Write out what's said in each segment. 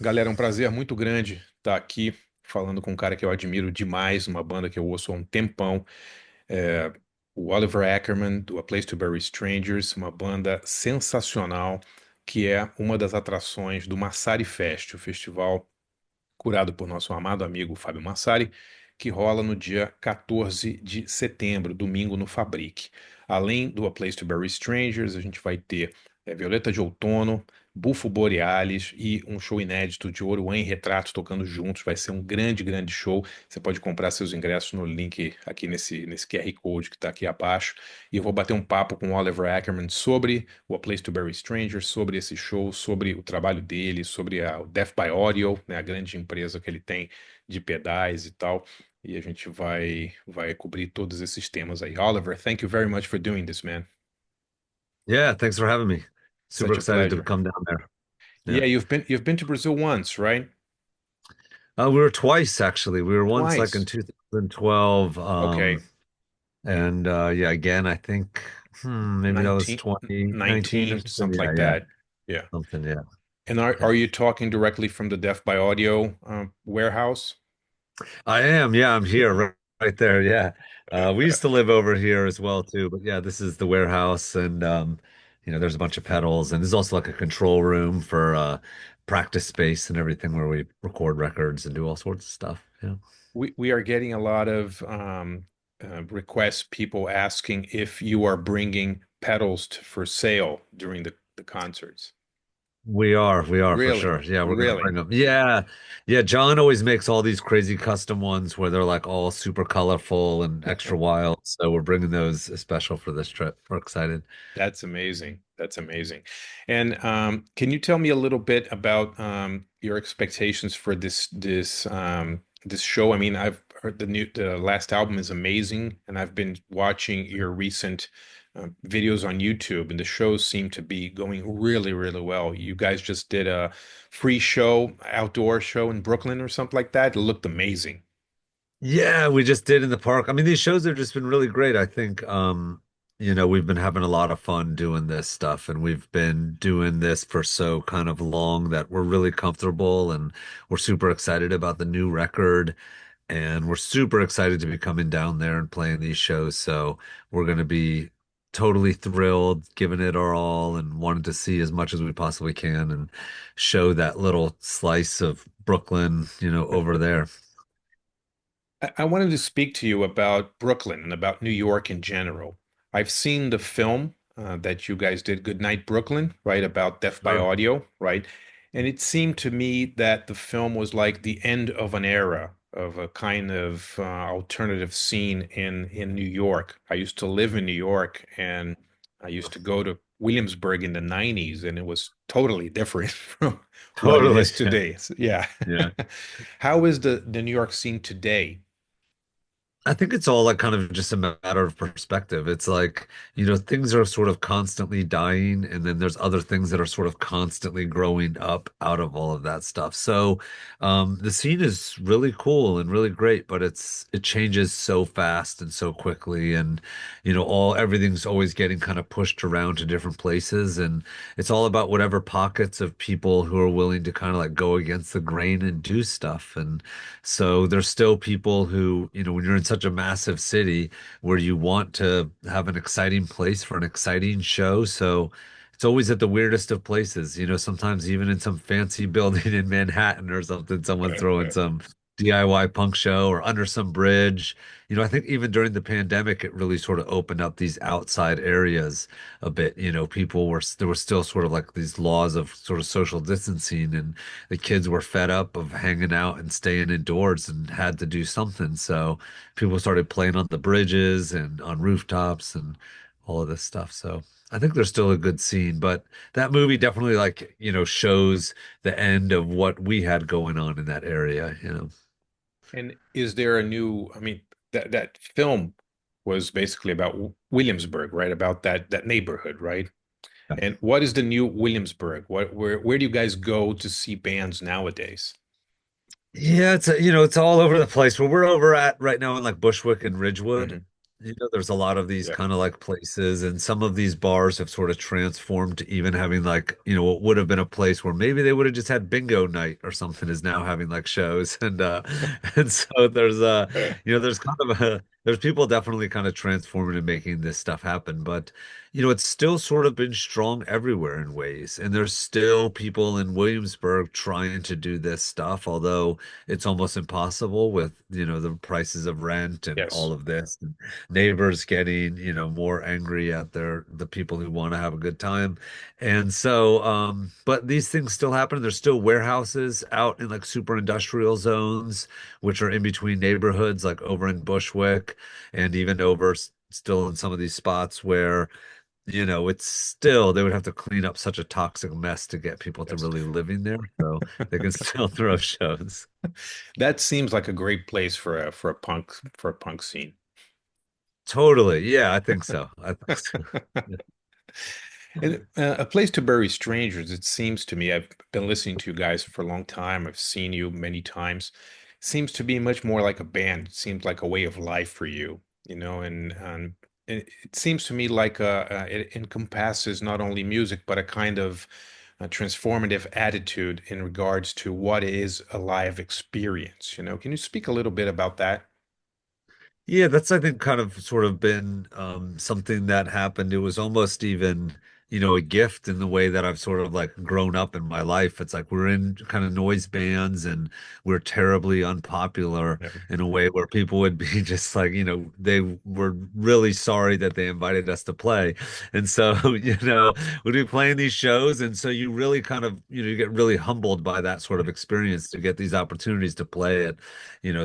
Galera, é um prazer muito grande estar aqui falando com um cara que eu admiro demais, uma banda que eu ouço há um tempão, é, o Oliver Ackerman, do A Place to Bury Strangers, uma banda sensacional, que é uma das atrações do Massarifest, o festival curado por nosso amado amigo Fábio Massari, que rola no dia 14 de setembro, domingo no Fabrique. Além do A Place to Bury Strangers, a gente vai ter Violeta de Outono, Bufo, Borealis e um show inédito de Oruã e Retrato tocando juntos. Vai ser um grande, grande show. Você pode comprar seus ingressos no link aqui nesse QR Code que está aqui abaixo. E eu vou bater um papo com o Oliver Ackerman sobre o A Place to Bury Strangers, sobre esse show, sobre o trabalho dele, sobre o Death by Audio, né, a grande empresa que ele tem de pedais e tal. E a gente vai cobrir todos esses temas aí. Oliver, thank you very much for doing this, man. Yeah, thanks for having me. Super Such a excited to pleasure. come down there. Yeah. Yeah, you've been to Brazil once, right? We were twice actually. We were once like in Twice. 2012. Okay. And yeah, again, I think maybe that was 19, 2019 or 19, something. something Yeah, like yeah. that. Yeah. Something, yeah. And are Yeah. are you talking directly from the Death by Audio warehouse? I am, yeah, I'm here right there. Yeah. We used to live over here as well too, but yeah, this is the warehouse and there's a bunch of pedals and there's also like a control room for practice space and everything where we record records and do all sorts of stuff. Yeah. We are getting a lot of requests, people asking if you are bringing pedals for sale during the concerts. We are for Really? sure. Yeah, we're gonna Really? bring them. Yeah, yeah. John always makes all these crazy custom ones where they're like all super colorful and extra wild. So we're bringing those special for this trip. We're excited. That's amazing. That's amazing. And can you tell me a little bit about your expectations for this show? I mean, I've heard the last album is amazing, and I've been watching your recent videos on YouTube, and the shows seem to be going really, really well. You guys just did a free show, outdoor show in Brooklyn or something like that. It looked amazing. Yeah, we just did in the park. I mean, these shows have just been really great. I think we've been having a lot of fun doing this stuff and we've been doing this for so kind of long that we're really comfortable and we're super excited about the new record and we're super excited to be coming down there and playing these shows. So we're going to be totally thrilled, giving it our all and wanting to see as much as we possibly can and show that little slice of Brooklyn, over there. I wanted to speak to you about Brooklyn and about New York in general. I've seen the film that you guys did, Good Night Brooklyn, right, about Death by Sure. Audio, right? And it seemed to me that the film was like the end of an era of a kind of alternative scene in New York. I used to live in New York, and I used to go to Williamsburg in the 90s, and it was totally different from what it Totally. is today. Yeah. Yeah. How is the New York scene today? I think it's all like kind of just a matter of perspective. It's like, things are sort of constantly dying, and then there's other things that are sort of constantly growing up out of all of that stuff. So, the scene is really cool and really great, but it changes so fast and so quickly, and everything's always getting kind of pushed around to different places, and it's all about whatever pockets of people who are willing to kind of like go against the grain and do stuff. And so there's still people who, when you're in such a massive city where you want to have an exciting place for an exciting show. So it's always at the weirdest of places, sometimes even in some fancy building in Manhattan or something, someone's throwing some DIY punk show or under some bridge. I think even during the pandemic, it really sort of opened up these outside areas a bit. There were still sort of like these laws of sort of social distancing and the kids were fed up of hanging out and staying indoors and had to do something. So people started playing on the bridges and on rooftops and all of this stuff. So I think there's still a good scene, but that movie definitely like, shows the end of what we had going on in that area. And is there a new, I mean, that film was basically about Williamsburg, right? About that neighborhood, right? And what is the new Williamsburg? Where do you guys go to see bands nowadays? Yeah, it's all over the place. Where we're over at right now in like Bushwick and Ridgewood, Hmm. there's a lot of these Yeah. kind of like places, and some of these bars have sort of transformed to even having like, what would have been a place where maybe they would have just had bingo night or something is now having like shows. And so there's kind of there's people definitely kind of transforming and making this stuff happen. But it's still sort of been strong everywhere in ways. And there's still people in Williamsburg trying to do this stuff, although it's almost impossible with, the prices of rent and Yes. all of this. And neighbors getting, more angry at the people who want to have a good time. And so, but these things still happen. There's still warehouses out in like super industrial zones, which are in between neighborhoods, like over in Bushwick and even still in some of these spots where it's still, they would have to clean up such a toxic mess to get people to Yes. really living there. So they can still throw shows. That seems like a great place for a punk scene. Totally. Yeah, I think so. I think so. And a place to bury strangers, it seems to me, I've been listening to you guys for a long time. I've seen you many times. Seems to be much more like a band. It seems like a way of life for you, and it seems to me like it encompasses not only music, but a kind of a transformative attitude in regards to what is a live experience. Can you speak a little bit about that? Yeah, that's I think kind of sort of been something that happened. It was almost even, a gift in the way that I've sort of like grown up in my life. It's like we're in kind of noise bands and we're terribly unpopular Yeah. in a way where people would be just like, they were really sorry that they invited us to play. And so, we'd be playing these shows. And so you really kind of, you get really humbled by that sort of experience to get these opportunities to play at,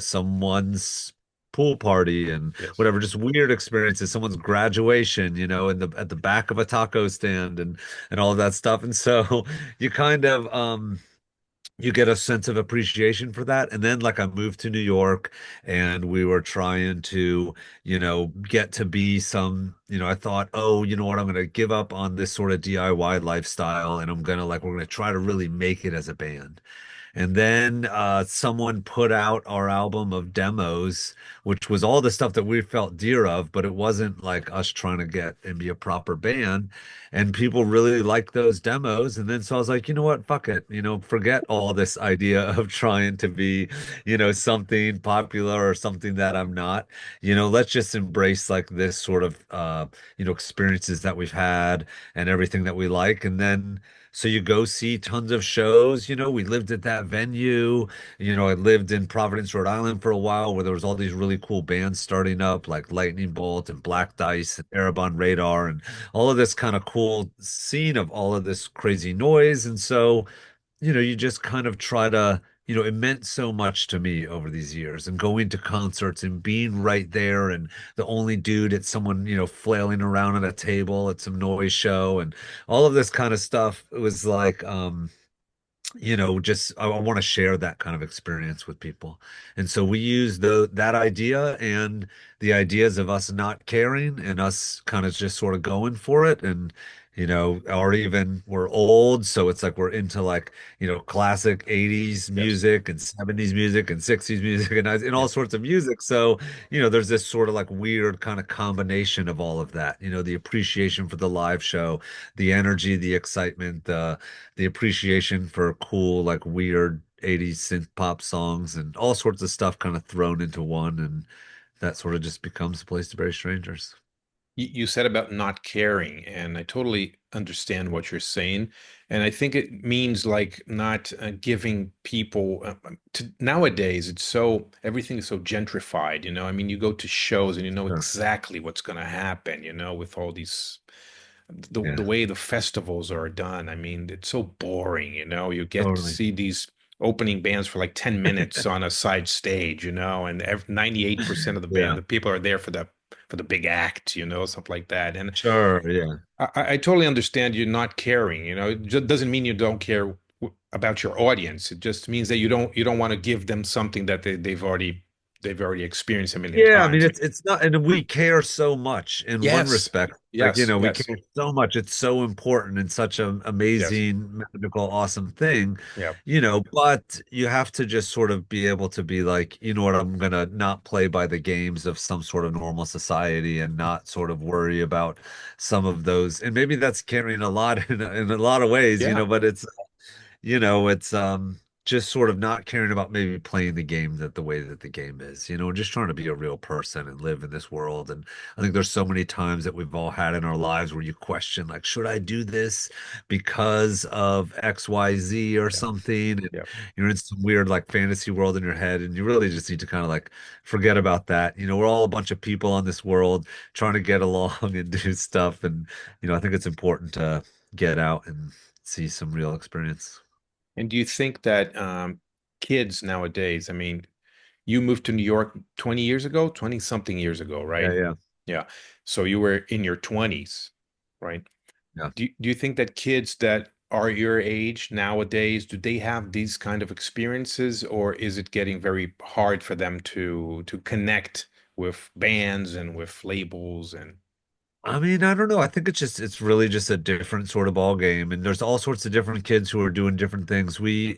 someone's pool party and Yes. whatever, just weird experiences, someone's graduation, in the at the back of a taco stand and all of that stuff. And so you kind of you get a sense of appreciation for that. And then like I moved to New York and we were trying to, get to be some, I thought, oh, you know what, I'm gonna give up on this sort of DIY lifestyle and we're gonna try to really make it as a band. And then someone put out our album of demos, which was all the stuff that we felt dear of, but it wasn't like us trying to get and be a proper band. And people really liked those demos. And then so I was like, you know what? Fuck it. Forget all this idea of trying to be, something popular or something that I'm not. Let's just embrace like this sort of, experiences that we've had and everything that we like. And then so you go see tons of shows. We lived at that venue. I lived in Providence, Rhode Island for a while where there was all these really cool bands starting up like Lightning Bolt and Black Dice and Erebon Radar and all of this kind of cool scene of all of this crazy noise. And so you just kind of try to, it meant so much to me over these years and going to concerts and being right there and the only dude at someone, flailing around at a table at some noise show and all of this kind of stuff. It was like, just I want to share that kind of experience with people. And so we use that idea and the ideas of us not caring and us kind of just sort of going for it. And, or even we're old, so it's like we're into like, classic 80s Yes. music and 70s music and 60s music and all Yeah. sorts of music. So, there's this sort of like weird kind of combination of all of that, the appreciation for the live show, the energy, the excitement, the appreciation for cool, like weird 80s synth pop songs and all sorts of stuff kind of thrown into one. And that sort of just becomes a place to bury strangers. You said about not caring, and I totally understand what you're saying. And I think it means like not giving people nowadays, it's so everything is so gentrified, I mean, you go to shows and you know Sure. exactly what's going to happen, with all these the Yeah, way the festivals are done. I mean, it's so boring, you get to totally. see these opening bands for like 10 minutes on a side stage, and 98% of the band, Yeah, the people are there for the big act, something like that. And sure. Yeah. I totally understand you're not caring, it just doesn't mean you don't care about your audience. It just means that you don't want to give them something that they've already they've already experienced a million Yeah, I mean times. it's not, and we care so much in one Yes, respect. Like, yes, we yes, care so much. It's so important and such an yes, amazing, magical, awesome thing, yeah, but you have to just sort of be able to be like, you know what, I'm gonna not play by the games of some sort of normal society and not sort of worry about some of those. And maybe that's carrying a lot in a lot of ways, yeah. but it's just sort of not caring about maybe playing the game that the way that the game is, and just trying to be a real person and live in this world. And I think there's so many times that we've all had in our lives where you question, like, should I do this because of XYZ or Yeah, something? And yeah. you're in some weird like fantasy world in your head, and you really just need to kind of like forget about that. We're all a bunch of people on this world trying to get along and do stuff. And I think it's important to get out and see some real experience. And do you think that kids nowadays, I mean, you moved to New York 20 years ago, 20 something years ago, Yeah, right? yeah, Yeah. So you were in your 20s, right? yeah. Do you think that kids that are your age nowadays, do they have these kind of experiences, or is it getting very hard for them to connect with bands and with labels and I mean, I don't know. I think it's really just a different sort of ball game, and there's all sorts of different kids who are doing different things. We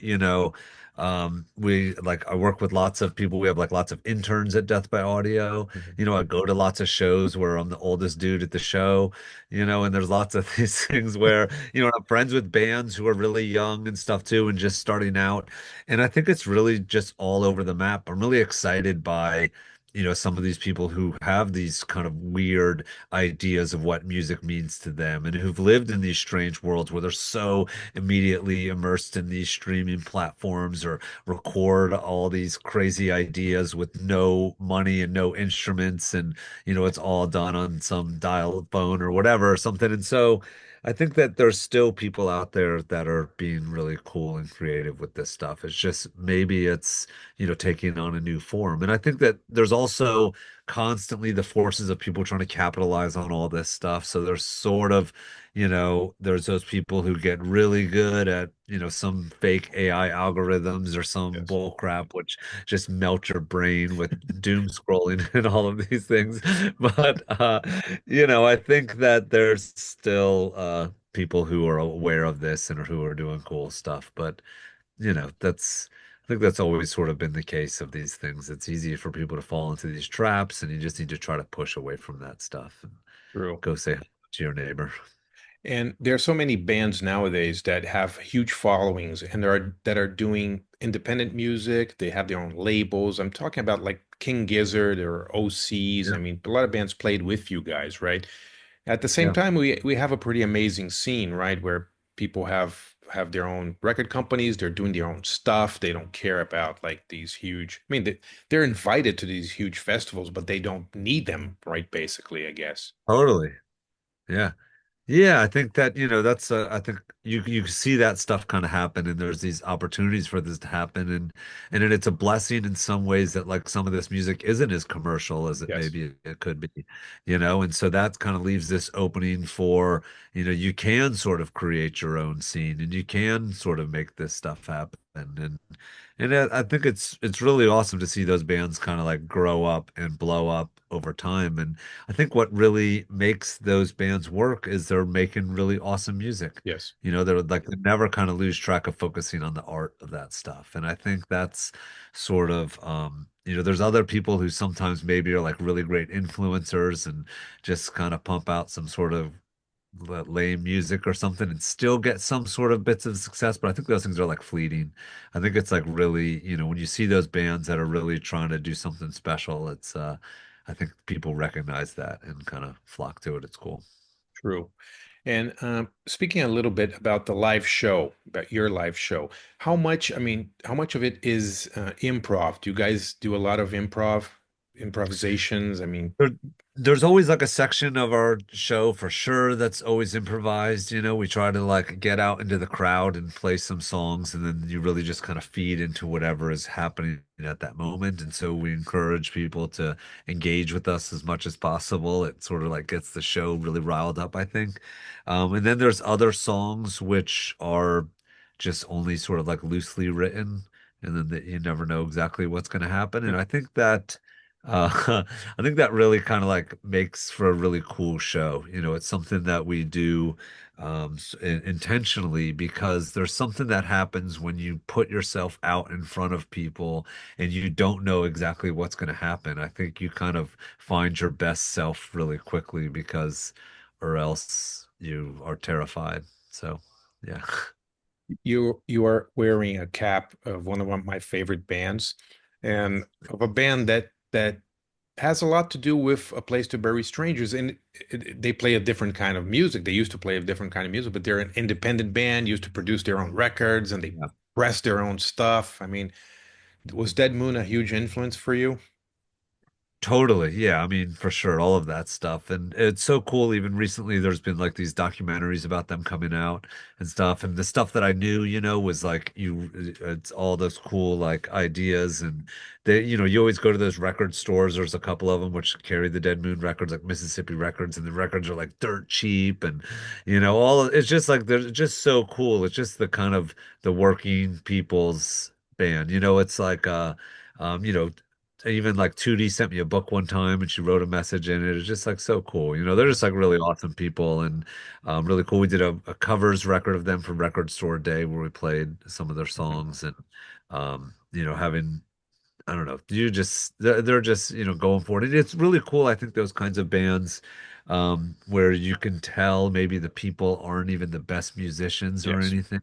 like I work with lots of people. We have like lots of interns at Death by Audio. Mhm. I go to lots of shows where I'm the oldest dude at the show. And there's lots of these things where, I'm friends with bands who are really young and stuff too, and just starting out. And I think it's really just all over the map. I'm really excited by, some of these people who have these kind of weird ideas of what music means to them and who've lived in these strange worlds where they're so immediately immersed in these streaming platforms or record all these crazy ideas with no money and no instruments, and it's all done on some dial phone or whatever or something. And so I think that there's still people out there that are being really cool and creative with this stuff. It's just maybe it's taking on a new form. And I think that there's also constantly the forces of people trying to capitalize on all this stuff. So there's sort of, there's those people who get really good at, some fake AI algorithms or some yes. bull crap, which just melt your brain with doom scrolling and all of these things. But I think that there's still people who are aware of this and who are doing cool stuff. But I think that's always sort of been the case of these things. It's easy for people to fall into these traps, and you just need to try to push away from that stuff and True. go say hi to your neighbor. And there are so many bands nowadays that have huge followings and there are that are doing independent music. They have their own labels. I'm talking about like King Gizzard or OCs. Yeah, I mean, a lot of bands played with you guys, right? At the same yeah, time, we have a pretty amazing scene, right? Where people have their own record companies. They're doing their own stuff. They don't care about like these huge. I mean, they're invited to these huge festivals, but they don't need them, right? Basically, I guess. totally. Yeah. Yeah, I think that, that's I think you see that stuff kind of happen, and there's these opportunities for this to happen, and then it's a blessing in some ways that like some of this music isn't as commercial as it Yes. maybe it could be, and so that kind of leaves this opening for, you can sort of create your own scene and you can sort of make this stuff happen. And I think it's really awesome to see those bands kind of like grow up and blow up over time. And I think what really makes those bands work is they're making really awesome music. Yes. They're like they never kind of lose track of focusing on the art of that stuff. And I think that's sort of there's other people who sometimes maybe are like really great influencers and just kind of pump out some sort of lame music or something and still get some sort of bits of success. But I think those things are like fleeting. I think it's like really, when you see those bands that are really trying to do something special, I think people recognize that and kind of flock to it. It's cool. True. And speaking a little bit about the live show, about your live show, how much, I mean, how much of it is improv? Do you guys do a lot of improvisations? I mean, There, there's always like a section of our show for sure that's always improvised. We try to like get out into the crowd and play some songs, and then you really just kind of feed into whatever is happening at that moment. And so we encourage people to engage with us as much as possible. It sort of like gets the show really riled up, I think. And then there's other songs which are just only sort of like loosely written. and then that you never know exactly what's going to happen. And I think that I think that really kind of like makes for a really cool show. You know, it's something that we do intentionally because there's something that happens when you put yourself out in front of people and you don't know exactly what's going to happen. I think you kind of find your best self really quickly because, or else you are terrified. So, yeah. You are wearing a cap of one of my favorite bands, and of a band that has a lot to do with A Place to Bury Strangers. And they play a different kind of music. They used to play a different kind of music, but they're an independent band, used to produce their own records, and they Yeah. press their own stuff. I mean, was Dead Moon a huge influence for you? Totally. Yeah. I mean, for sure, all of that stuff. And it's so cool. Even recently, there's been like these documentaries about them coming out and stuff. And the stuff that I knew, was like it's all those cool like ideas. And you always go to those record stores. There's a couple of them which carry the Dead Moon records, like Mississippi Records, and the records are like dirt cheap. And, it's just like they're just so cool. It's just the kind of the working people's band. It's like, um, you know, even like 2D sent me a book one time and she wrote a message in it. It's just like so cool. They're just like really awesome people and really cool. We did a covers record of them for Record Store Day where we played some of their songs and having I don't know, they're just, going for it. And it's really cool. I think those kinds of bands where you can tell maybe the people aren't even the best musicians or Yes. anything,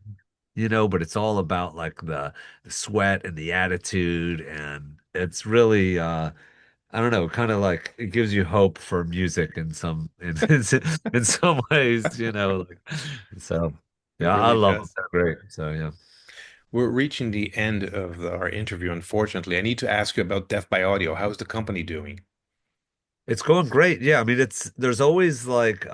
but it's all about like the sweat and the attitude and it's really I don't know, kind of like it gives you hope for music in some in some ways, like so It yeah, I really love them. does. They're great. So yeah. We're reaching the end of our interview, unfortunately. I need to ask you about Death by Audio. How's the company doing? It's going great. Yeah, I mean there's always like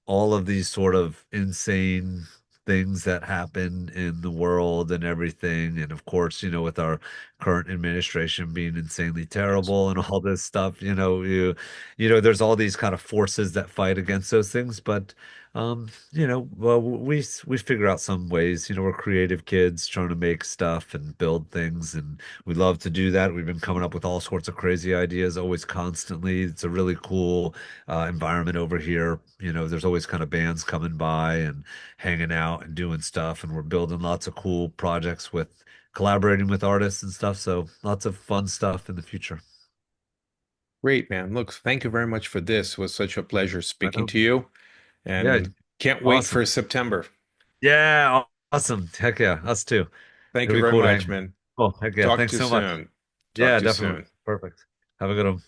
all of these sort of insane things that happen in the world and everything. And of course, with our current administration being insanely Yes. terrible and all this stuff, there's all these kind of forces that fight against those things. But well, we figure out some ways. We're creative kids trying to make stuff and build things and we love to do that. We've been coming up with all sorts of crazy ideas, always constantly. It's a really cool environment over here. There's always kind of bands coming by and hanging out and doing stuff. And we're building lots of cool projects with collaborating with artists and stuff. So lots of fun stuff in the future. Great, man. Look, thank you very much for this. It was such a pleasure I speaking know. to you, Yeah, and can't wait awesome. for September. Yeah, awesome. Heck yeah, us too. Thank you It'll be very cool to much, hang. man. Oh, heck yeah. Talk Thanks to you so much. soon. Talk Yeah, to you definitely. soon. Perfect. Have a good one.